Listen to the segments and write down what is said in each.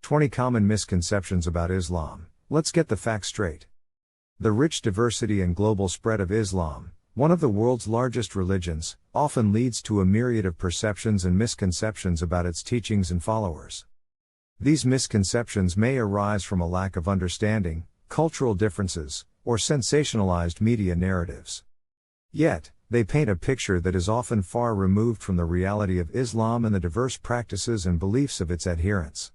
20 Common Misconceptions about Islam. Let's get the facts straight. The rich diversity and global spread of Islam, one of the world's largest religions, often leads to a myriad of perceptions and misconceptions about its teachings and followers. These misconceptions may arise from a lack of understanding, cultural differences, or sensationalized media narratives. Yet, they paint a picture that is often far removed from the reality of Islam and the diverse practices and beliefs of its adherents.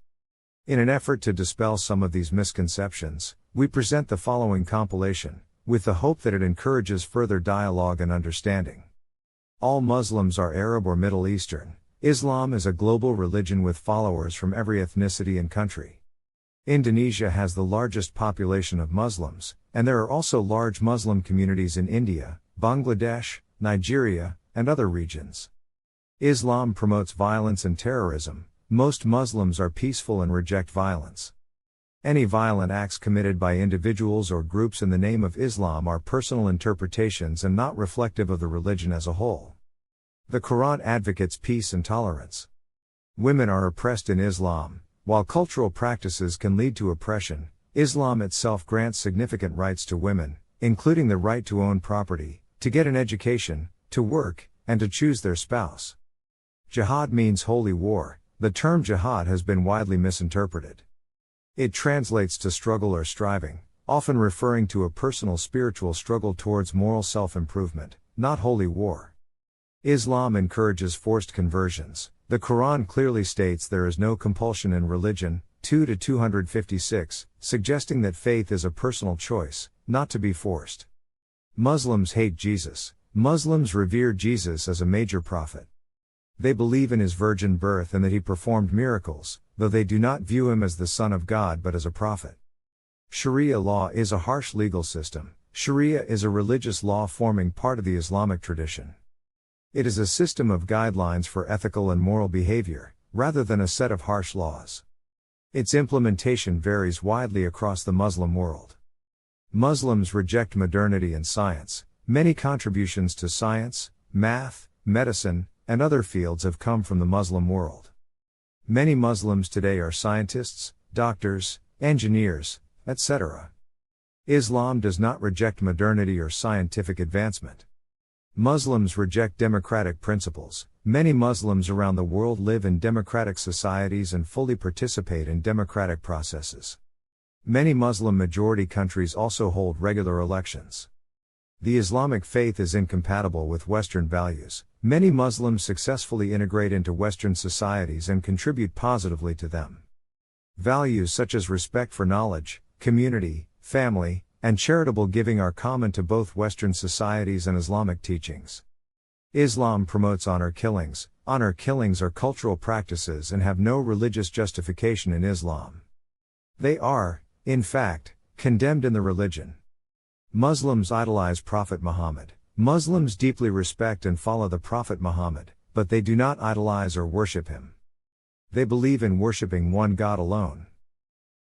In an effort to dispel some of these misconceptions, we present the following compilation, with the hope that it encourages further dialogue and understanding. All Muslims are Arab or Middle Eastern. Islam is a global religion with followers from every ethnicity and country. Indonesia has the largest population of Muslims, and there are also large Muslim communities in India, Bangladesh, Nigeria, and other regions. Islam promotes violence and terrorism. Most Muslims are peaceful and reject violence. Any violent acts committed by individuals or groups in the name of Islam are personal interpretations and not reflective of the religion as a whole. The Quran advocates peace and tolerance. Women are oppressed in Islam. While cultural practices can lead to oppression, Islam itself grants significant rights to women, including the right to own property, to get an education, to work, and to choose their spouse. Jihad means holy war. The term jihad has been widely misinterpreted. It translates to struggle or striving, often referring to a personal spiritual struggle towards moral self-improvement, not holy war. Islam encourages forced conversions. The Quran clearly states there is no compulsion in religion, 2-256, suggesting that faith is a personal choice, not to be forced. Muslims hate Jesus. Muslims revere Jesus as a major prophet. They believe in his virgin birth and that he performed miracles, though they do not view him as the Son of God but as a prophet. Sharia law is a harsh legal system. Sharia is a religious law forming part of the Islamic tradition. It is a system of guidelines for ethical and moral behavior, rather than a set of harsh laws. Its implementation varies widely across the Muslim world. Muslims reject modernity and science. Many contributions to science, math, medicine, and other fields have come from the Muslim world. Many Muslims today are scientists, doctors, engineers, etc. Islam does not reject modernity or scientific advancement. Muslims reject democratic principles. Many Muslims around the world live in democratic societies and fully participate in democratic processes. Many Muslim majority countries also hold regular elections. The Islamic faith is incompatible with Western values. Many Muslims successfully integrate into Western societies and contribute positively to them. Values such as respect for knowledge, community, family, and charitable giving are common to both Western societies and Islamic teachings. Islam promotes honor killings. Honor killings are cultural practices and have no religious justification in Islam. They are, in fact, condemned in the religion. Muslims idolize Prophet Muhammad. Muslims deeply respect and follow the Prophet Muhammad, but they do not idolize or worship him. They believe in worshiping one God alone.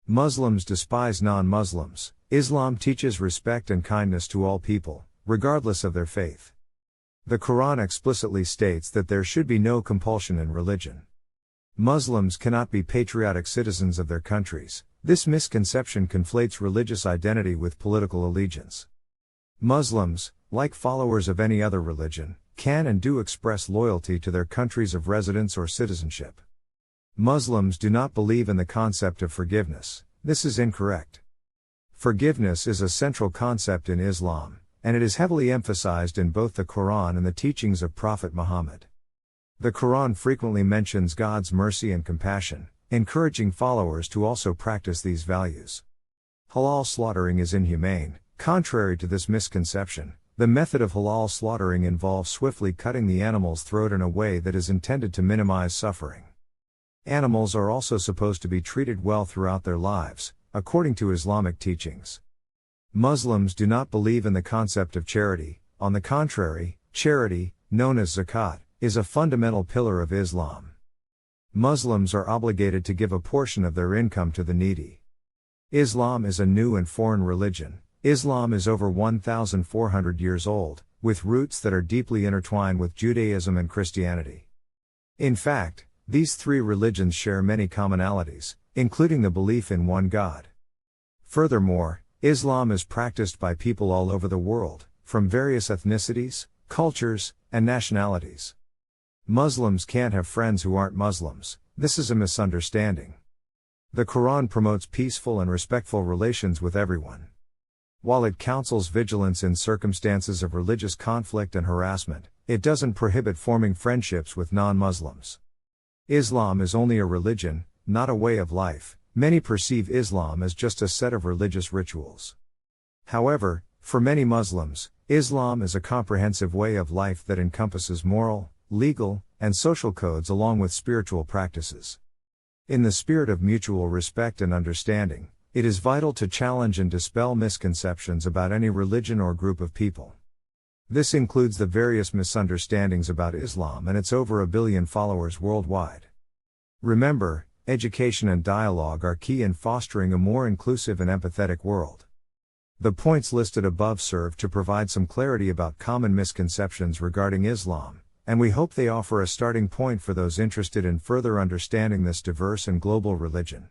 Muslims despise non-Muslims. Islam teaches respect and kindness to all people, regardless of their faith. The Quran explicitly states that there should be no compulsion in religion. Muslims cannot be patriotic citizens of their countries. This misconception conflates religious identity with political allegiance. Muslims, like followers of any other religion, can and do express loyalty to their countries of residence or citizenship. Muslims do not believe in the concept of forgiveness. This is incorrect. Forgiveness is a central concept in Islam, and it is heavily emphasized in both the Quran and the teachings of Prophet Muhammad. The Quran frequently mentions God's mercy and compassion, encouraging followers to also practice these values. Halal slaughtering is inhumane. Contrary to this misconception, the method of halal slaughtering involves swiftly cutting the animal's throat in a way that is intended to minimize suffering. Animals are also supposed to be treated well throughout their lives, according to Islamic teachings. Muslims do not believe in the concept of charity. On the contrary, charity, known as zakat, is a fundamental pillar of Islam. Muslims are obligated to give a portion of their income to the needy. Islam is a new and foreign religion. Islam is over 1,400 years old, with roots that are deeply intertwined with Judaism and Christianity. In fact, these three religions share many commonalities, including the belief in one God. Furthermore, Islam is practiced by people all over the world, from various ethnicities, cultures, and nationalities. Muslims can't have friends who aren't Muslims. This is a misunderstanding. The Quran promotes peaceful and respectful relations with everyone. While it counsels vigilance in circumstances of religious conflict and harassment, it doesn't prohibit forming friendships with non-Muslims. Islam is only a religion, not a way of life. Many perceive Islam as just a set of religious rituals. However, for many Muslims, Islam is a comprehensive way of life that encompasses moral, legal, and social codes along with spiritual practices. In the spirit of mutual respect and understanding, it is vital to challenge and dispel misconceptions about any religion or group of people. This includes the various misunderstandings about Islam and its over 1 billion followers worldwide. Remember, education and dialogue are key in fostering a more inclusive and empathetic world. The points listed above serve to provide some clarity about common misconceptions regarding Islam, and we hope they offer a starting point for those interested in further understanding this diverse and global religion.